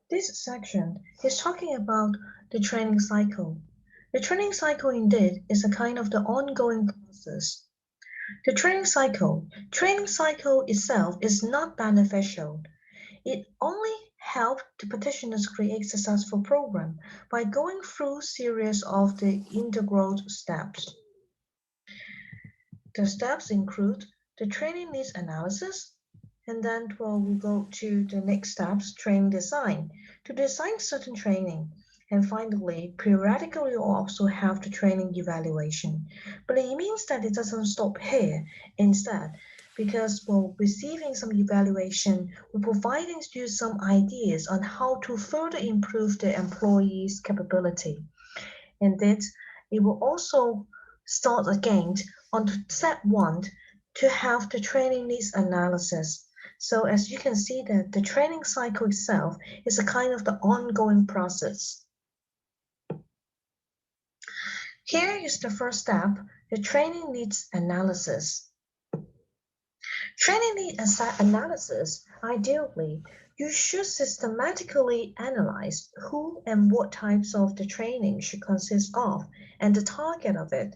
This section is talking about the training cycle. The training cycle indeed is a kind of the ongoing process. The training cycle itself is not beneficial. It only helps the practitioners create successful program by going through series of the integral steps. The steps include the training needs analysis, and then we go to the next steps, training design, to design certain training. And finally, periodically you also have the training evaluation. But it means that it doesn't stop here. Instead, because we're receiving some evaluation, we're providing you some ideas on how to further improve the employee's capability. And that it will also start again on step one to have the training needs analysis. So as you can see that the training cycle itself is a kind of the ongoing process. Here is the first step, the training needs analysis. Training needs analysis, ideally, you should systematically analyze who and what types of the training should consist of and the target of it.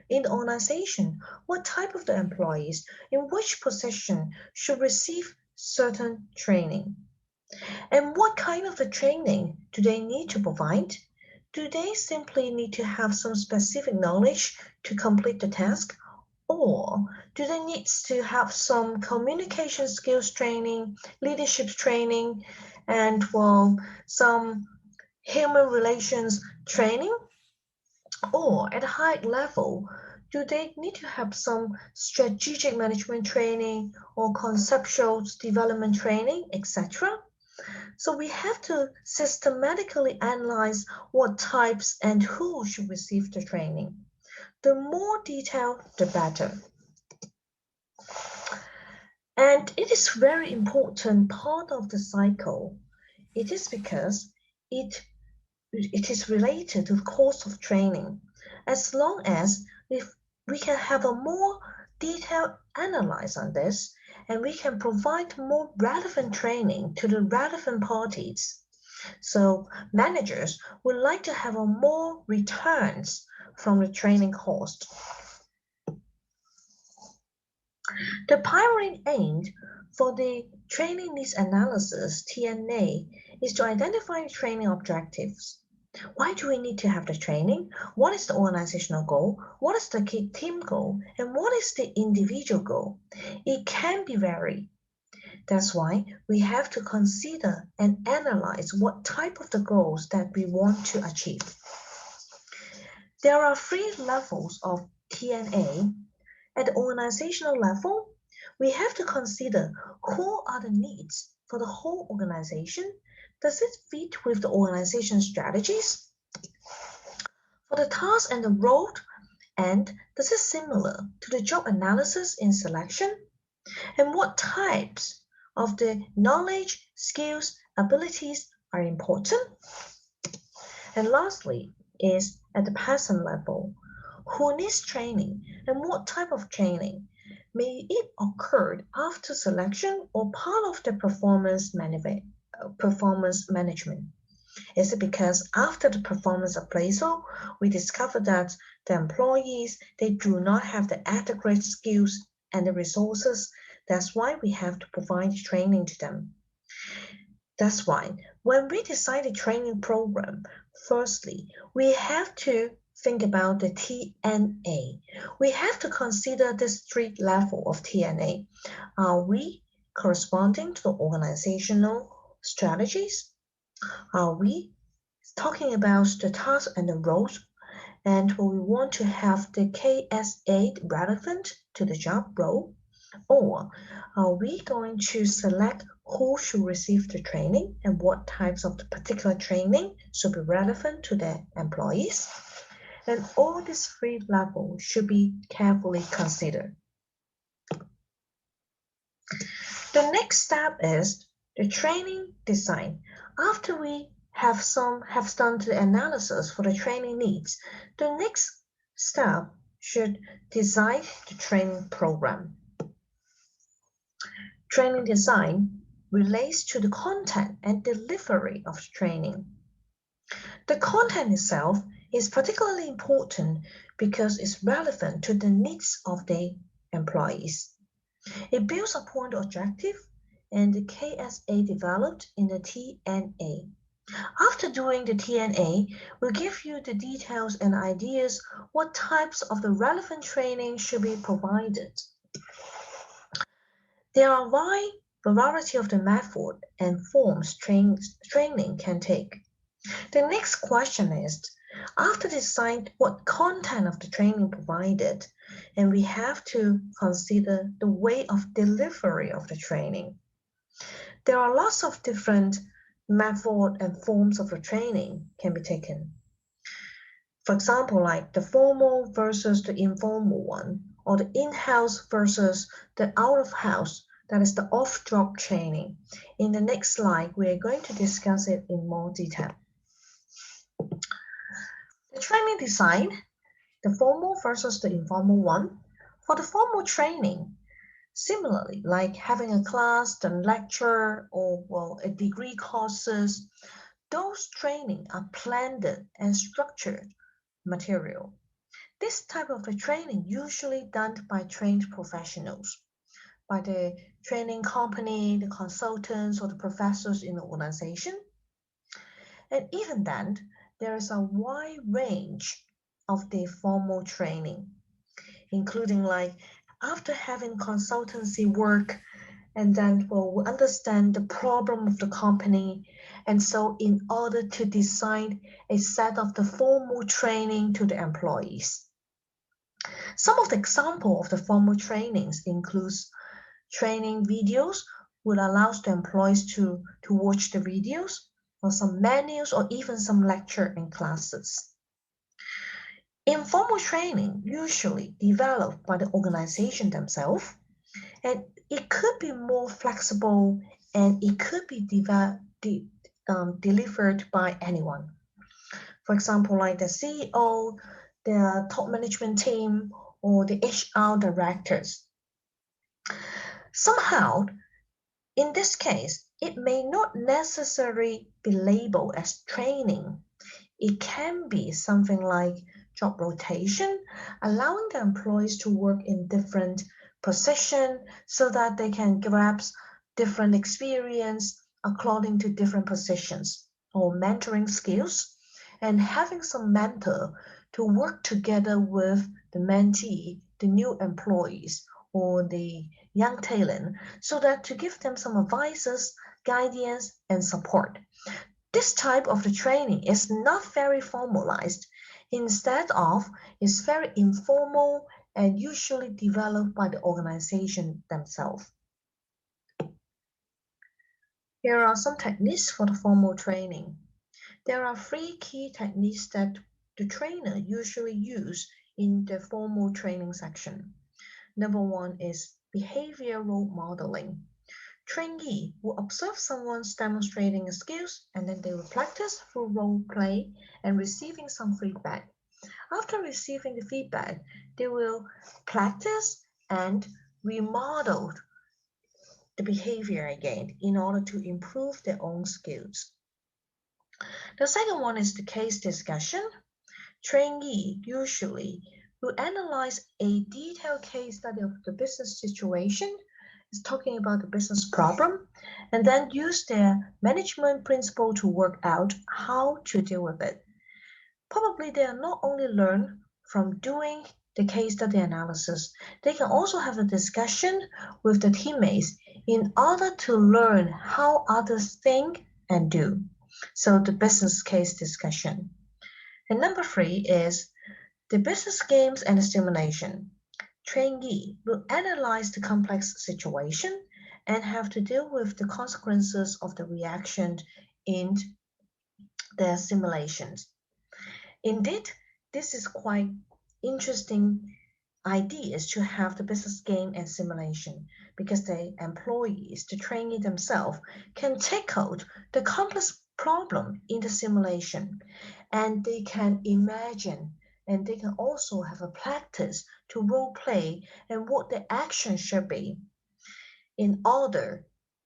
In the organization, what type of the employees in which position should receive certain training? And what kind of the training do they need to provide? Do they simply need to have some specific knowledge to complete the task? Or do they need to have some communication skills training, leadership training, and some human relations training? Or at a high level, do they need to have some strategic management training or conceptual development training, etc.? So we have to systematically analyze what types and who should receive the training. The more detailed, the better. And it is very important part of the cycle. It is because it is related to the course of training. As long as if we can have a more detailed analysis on this, and we can provide more relevant training to the relevant parties. So managers would like to have a more returns from the training cost. The primary aim for the training needs analysis, TNA, is to identify training objectives. Why do we need to have the training? What is the organizational goal? What is the team goal? And what is the individual goal? It can be varied. That's why we have to consider and analyze what type of the goals that we want to achieve. There are 3 levels of TNA. At the organizational level, we have to consider who are the needs for the whole organization. Does it fit with the organization strategies? For the task and the role, and this is similar to the job analysis in selection? And what types of the knowledge, skills, abilities are important? And lastly is at the person level, who needs training and what type of training? May it occur after selection or part of the performance management? Is it because after the performance appraisal, we discover that the employees, they do not have the adequate skills and the resources? That's why we have to provide training to them. That's why when we decide a training program, firstly, we have to think about the TNA. We have to consider this 3 level of TNA. Are we corresponding to the organizational strategies? Are we talking about the tasks and the roles? And we want to have the KSA relevant to the job role? Or are we going to select who should receive the training and what types of the particular training should be relevant to the employees? And all these 3 levels should be carefully considered. The next step is the training design. After we have done the analysis for the training needs, the next step should design the training program. Training design relates to the content and delivery of the training. The content itself is particularly important because it's relevant to the needs of the employees. It builds upon the objective and the KSA developed in the TNA. After doing the TNA, we'll give you the details and ideas what types of the relevant training should be provided. There are a wide variety of the method and forms training can take. The next question is, after decide what content of the training provided, and we have to consider the way of delivery of the training. There are lots of different method and forms of the training can be taken. For example, like the formal versus the informal one, or the in-house versus the out-of-house, that is the off-job training. In the next slide, we are going to discuss it in more detail. The training design, the formal versus the informal one. For the formal training, similarly, like having a class, the lecture, or a degree courses, those training are planned and structured material. This type of a training usually done by trained professionals, by the training company, the consultants, or the professors in the organization. And even then, there is a wide range of the formal training, including like after having consultancy work, and then we'll understand the problem of the company. And so in order to design a set of the formal training to the employees. Some of the example of the formal trainings includes training videos, which allows the employees to watch the videos, or some manuals, or even some lecture and classes. Informal training usually developed by the organization themselves, and it could be more flexible, and it could be delivered by anyone. For example, like the CEO, the top management team, or the HR directors. Somehow, in this case, it may not necessarily be labeled as training. It can be something like job rotation, allowing the employees to work in different positions so that they can grasp different experience according to different positions, or mentoring skills, and having some mentor to work together with the mentee, the new employees, or the young talent, so that to give them some advices, guidance, and support. This type of the training is not very formalized. Instead of, it's very informal and usually developed by the organization themselves. Here are some techniques for the formal training. There are 3 key techniques that the trainer usually use in the formal training section. Number 1 is behavioral modeling. Trainee will observe someone demonstrating skills, and then they will practice through role play and receiving some feedback. After receiving the feedback, they will practice and remodel the behavior again in order to improve their own skills. The second one is the case discussion. Trainee usually will analyze a detailed case study of the business situation, is talking about the business problem, and then use their management principle to work out how to deal with it. Probably they are not only learn from doing the case study analysis, they can also have a discussion with the teammates in order to learn how others think and do. So the business case discussion. And number 3 is the business games and the simulation. Trainee will analyze the complex situation and have to deal with the consequences of the reaction in their simulations. Indeed, this is quite interesting ideas to have the business game and simulation, because the employees, the trainee themselves, can take out the complex problem in the simulation, and they can imagine, and they can also have a practice to role play and what the action should be in order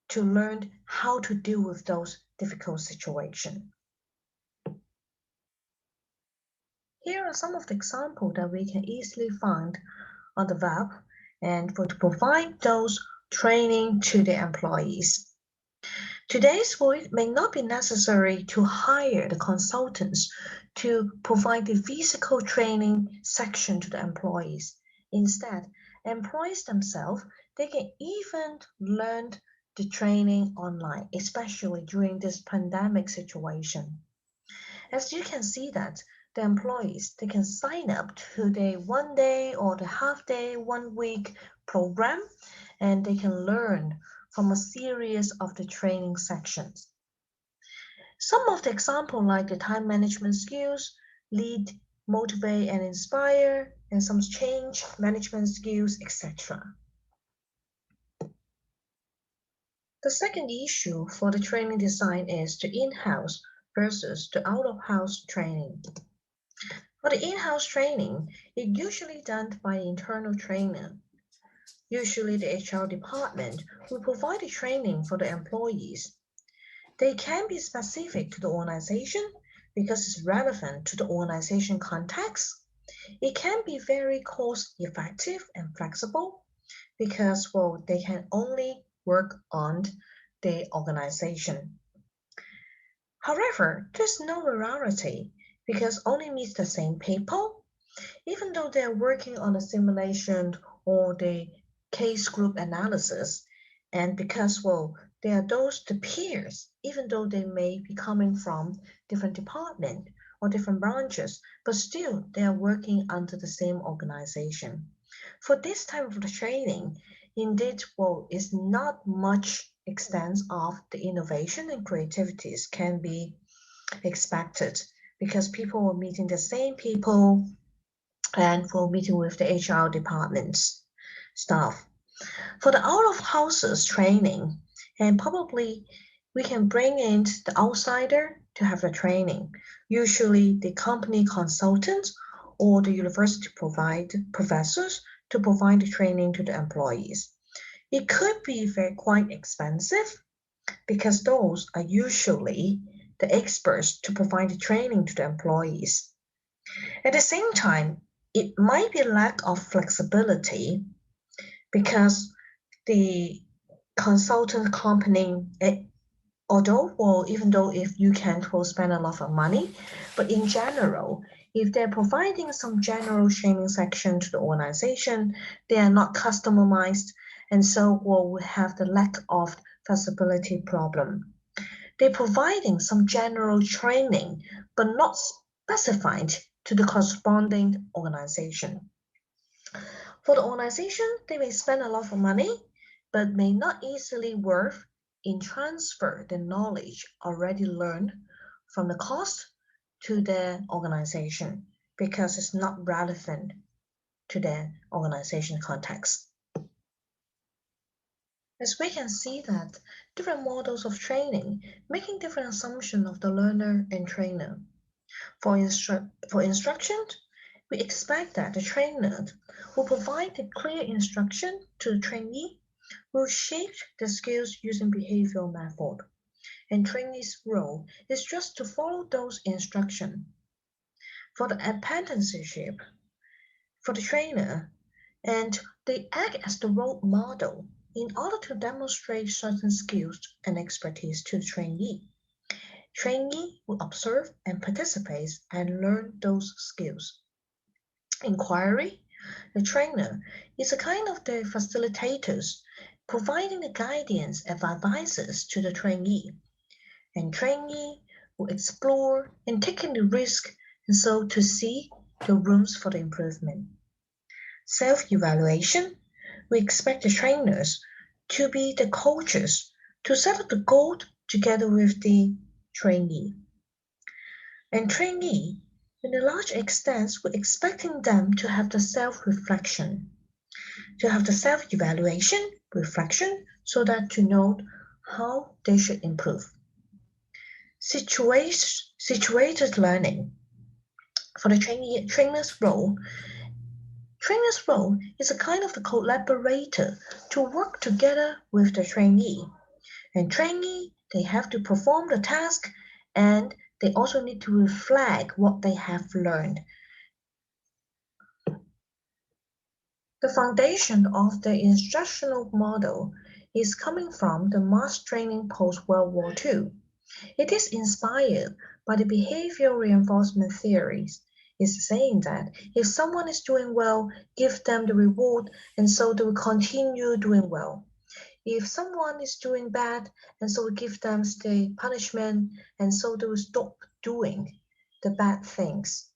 to learn how to deal with those difficult situations. Here are some of the examples that we can easily find on the web and to provide those training to the employees. Today's work may not be necessary to hire the consultants to provide the physical training section to the employees. Instead, employees themselves, they can even learn the training online, especially during this pandemic situation. As you can see that the employees, they can sign up to the 1 day or the half day, 1 week program, and they can learn from a series of the training sections. Some of the examples like the time management skills, lead, motivate, and inspire, and some change management skills, etc. The second issue for the training design is the in-house versus the out-of-house training. For the in-house training, it's usually done by an internal trainer. Usually the HR department will provide the training for the employees. They can be specific to the organization because it's relevant to the organization context. It can be very cost-effective and flexible because, well, they can only work on the organization. However, there's no variety because only meets the same people, even though they're working on a simulation or the case group analysis, and because, well, they are the peers, even though they may be coming from different departments or different branches, but still they are working under the same organization. For this type of training, indeed, well, is not much extent of the innovation and creativities can be expected because people are meeting the same people and for meeting with the HR department's staff. For the out-of-houses training, and probably we can bring in the outsider to have the training, usually the company consultants or the university professors to provide the training to the employees. It could be quite expensive because those are usually the experts to provide the training to the employees. At the same time, it might be lack of flexibility because the consultant company, even though if you can't spend a lot of money, but in general, if they're providing some general training section to the organization, they are not customized, and so we have the lack of flexibility problem. They're providing some general training, but not specified to the corresponding organization. For the organization, they may spend a lot of money, but may not easily worth in transfer the knowledge already learned from the cost to the organization because it's not relevant to the organization context. As we can see that different models of training making different assumptions of the learner and trainer. For instruction, we expect that the trainer will provide the clear instruction to the trainee, will shape the skills using behavioral method, and trainee's role is just to follow those instructions. For the apprenticeship, for the trainer, and they act as the role model in order to demonstrate certain skills and expertise to the trainee. Trainee will observe and participate and learn those skills. Inquiry, the trainer is a kind of the facilitators providing the guidance and advices to the trainee. And trainee will explore and taking the risk and so to see the rooms for the improvement. Self-evaluation, we expect the trainers to be the coaches to set up the goal together with the trainee. And trainee, in a large extent, we're expecting them to have the self-reflection, to have the self-evaluation, reflection, so that to know how they should improve. Situated learning. For the trainer's role is a kind of the collaborator to work together with the trainee And trainee, they have to perform the task and they also need to reflect what they have learned. The foundation of the instructional model is coming from the mass training post-World War II. It is inspired by the behavioral reinforcement theories. It's saying that if someone is doing well, give them the reward and so they will continue doing well. If someone is doing bad, and so we give them the punishment and so they will stop doing the bad things.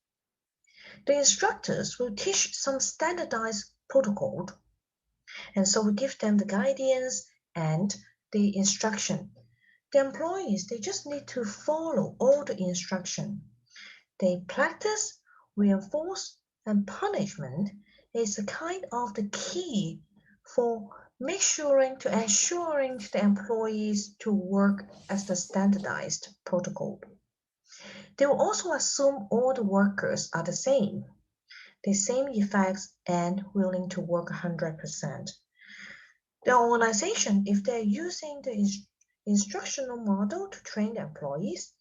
The instructors will teach some standardized protocol and so we give them the guidance and the instruction. The employees, they just need to follow all the instruction. They practice, reinforce, and punishment is a kind of the key for ensuring the employees to work as the standardized protocol. They will also assume all the workers are the same effects and willing to work 100%. The organization, if they're using the instructional model to train the employees,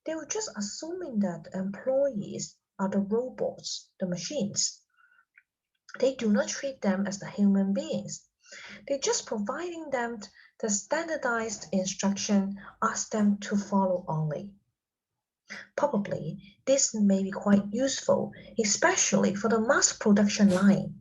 they were just assuming that employees are the robots, the machines. They do not treat them as the human beings. They're just providing them the standardized instruction, ask them to follow only. Probably, this may be quite useful, especially for the mass production line,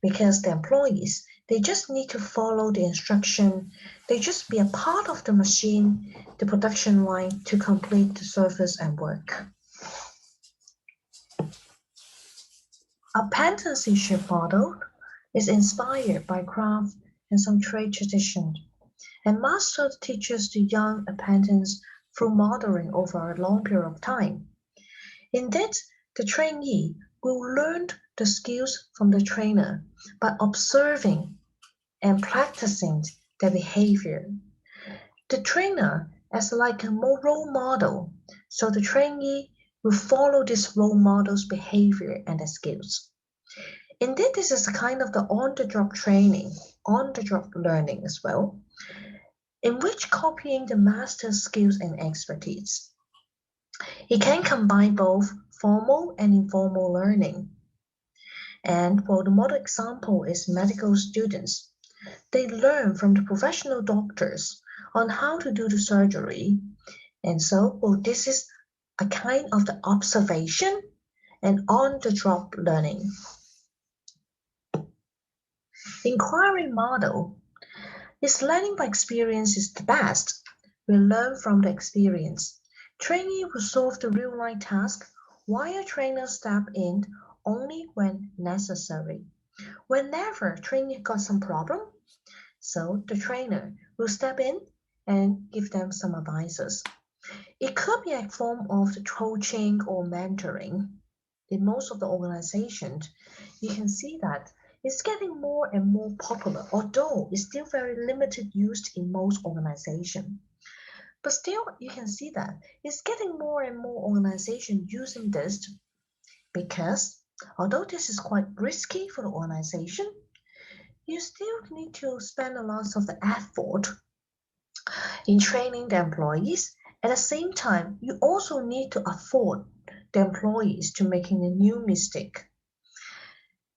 because the employees, they just need to follow the instruction. They just be a part of the machine, the production line to complete the service and work. Apprenticeship model is inspired by craft and some trade tradition, and master teaches the young apprentice through modeling over a long period of time. Indeed, the trainee will learn the skills from the trainer by observing and practicing their behavior. The trainer as like a role model, so the trainee will follow this role model's behavior and their skills. Indeed, this is a kind of the on-the-job training, on-the-job learning as well, in which copying the master's skills and expertise. It can combine both formal and informal learning. And well, the model example is medical students. They learn from the professional doctors on how to do the surgery. And so, well, this is a kind of the observation and on-the-job learning. Inquiry model is learning by experience is the best. We learn from the experience. Trainee will solve the real-life task while trainers step in only when necessary. Whenever trainee got some problem, so the trainer will step in and give them some advices. It could be a form of the coaching or mentoring. In most of the organizations, you can see that it's getting more and more popular, although it's still very limited used in most organizations. But still, you can see that it's getting more and more organizations using this because although this is quite risky for the organization, you still need to spend a lot of the effort in training the employees. At the same time, you also need to afford the employees to making a new mistake.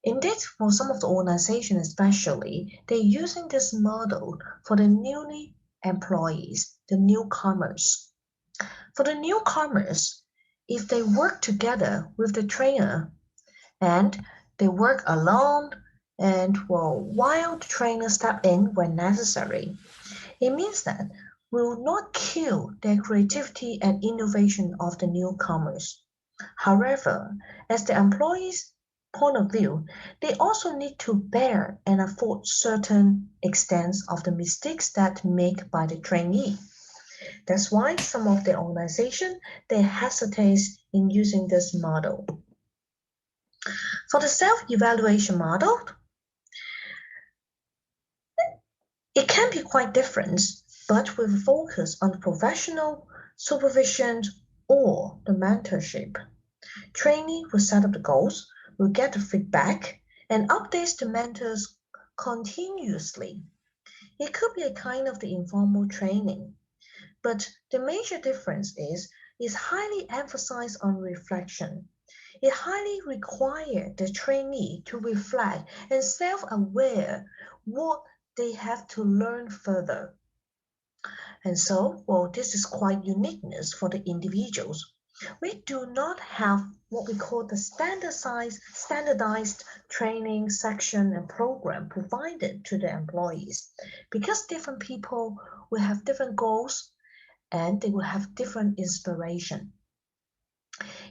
Indeed, for some of the organizations especially, they're using this model for the newly employees, the newcomers. For the newcomers, if they work together with the trainer and they work alone and well, while the trainer step in when necessary, it means that we will not kill the creativity and innovation of the newcomers. However, as the employees' point of view, they also need to bear and afford certain extents of the mistakes that made by the trainee. That's why some of the organization, they hesitate in using this model. For the self-evaluation model, it can be quite different, but with focus on professional supervision or the mentorship. Trainee will set up the goals, will get the feedback, and updates the mentors continuously. It could be a kind of the informal training, but the major difference is highly emphasized on reflection. It highly requires the trainee to reflect and self-aware what they have to learn further. And so, well, this is quite uniqueness for the individuals. We do not have what we call the standardized training section and program provided to the employees because different people will have different goals and they will have different inspiration.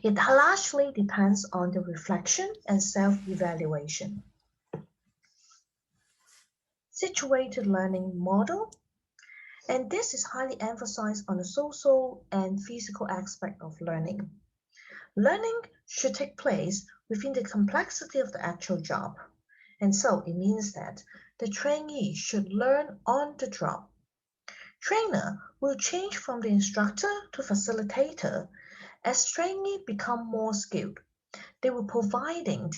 It largely depends on the reflection and self-evaluation. Situated learning model, and this is highly emphasized on the social and physical aspect of learning. Learning should take place within the complexity of the actual job, and so it means that the trainee should learn on the job. Trainer will change from the instructor to facilitator as trainees become more skilled. They will providing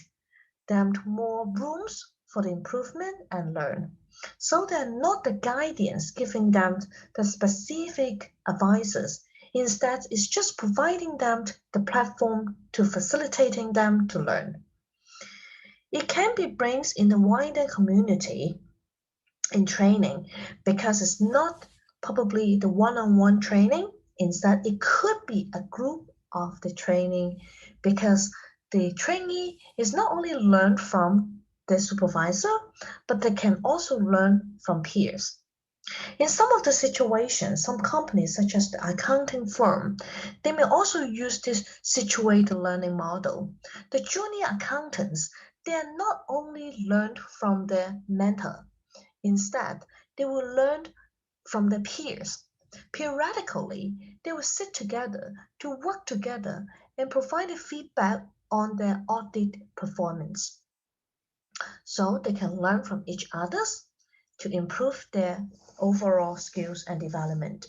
them more rooms for the improvement and learn. So they're not the guidance giving them the specific advices. Instead, it's just providing them the platform to facilitating them to learn. It can be brings in the wider community in training because it's not probably the one-on-one training. Instead, it could be a group of the training because the trainee is not only learn from the supervisor, but they can also learn from peers. In some of the situations, some companies such as the accounting firm, they may also use this situated learning model. The junior accountants, they are not only learned from their mentor, instead, they will learn from their peers. Periodically, they will sit together to work together and provide feedback on their audit performance. So they can learn from each other to improve their overall skills and development.